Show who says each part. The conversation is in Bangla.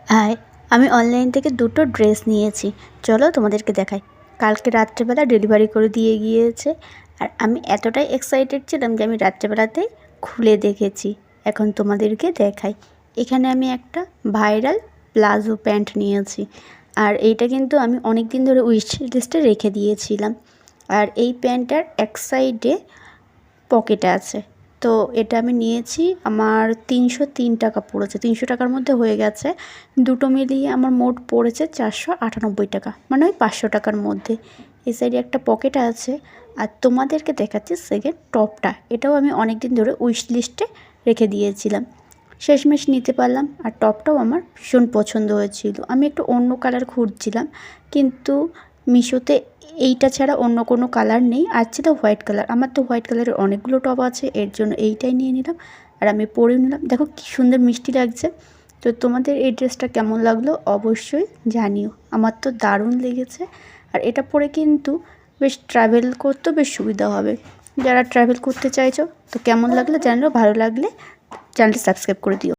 Speaker 1: হাই, আমি অনলাইন থেকে দুটো ড্রেস নিয়েছি। চলো তোমাদেরকে দেখাই। কালকে রাত্রেবেলা ডেলিভারি করে দিয়ে গিয়েছে। আর আমি এতটাই এক্সাইটেড ছিলাম যে আমি রাত্রেবেলাতেই খুলে দেখেছি। এখন তোমাদেরকে দেখাই। এখানে আমি একটা ভাইরাল প্লাজো প্যান্ট নিয়েছি। আর এইটা কিন্তু আমি অনেক দিন ধরে উইশ লিস্টে রেখে দিয়েছিলাম। আর এই প্যান্টটার এক সাইডে পকেট আছে। তো এটা আমি নিয়েছি, আমার ৩০৩ টাকা পড়েছে। ৩০০ টাকার মধ্যে হয়ে গেছে। দুটো মিলিয়ে আমার মোট পড়েছে ৪৯৮ টাকা, মানে ওই ৫০০ টাকার মধ্যে। এই সাইডে একটা পকেট আছে। আর তোমাদেরকে দেখাচ্ছি সেকেন্ড টপটা। এটাও আমি অনেক দিন ধরে উইশ লিস্টে রেখে দিয়েছিলাম, শেষমেশ নিতে পারলাম। আর টপটাও আমার ভীষণ পছন্দ হয়েছিল। আমি একটু অন্য কালার খুঁজছিলাম, কিন্তু মিশোতে এইটা ছাড়া অন্য কোনো কালার নেই। আর ছিল হোয়াইট কালার। আমার তো হোয়াইট কালারের অনেকগুলো টপ আছে, এর জন্য এইটাই নিয়ে নিলাম। আর আমি পরেও নিলাম। দেখো কী সুন্দর মিষ্টি লাগছে। তো তোমাদের এই ড্রেসটা কেমন লাগলো অবশ্যই জানিও। আমার তো দারুণ লেগেছে। আর এটা পরে কিন্তু বেশ ট্রাভেল করতেও বেশ সুবিধা হবে। যারা ট্রাভেল করতে চাইছো তো কেমন লাগলো জানিও। ভালো লাগলে চ্যানেলটি সাবস্ক্রাইব করে দিও।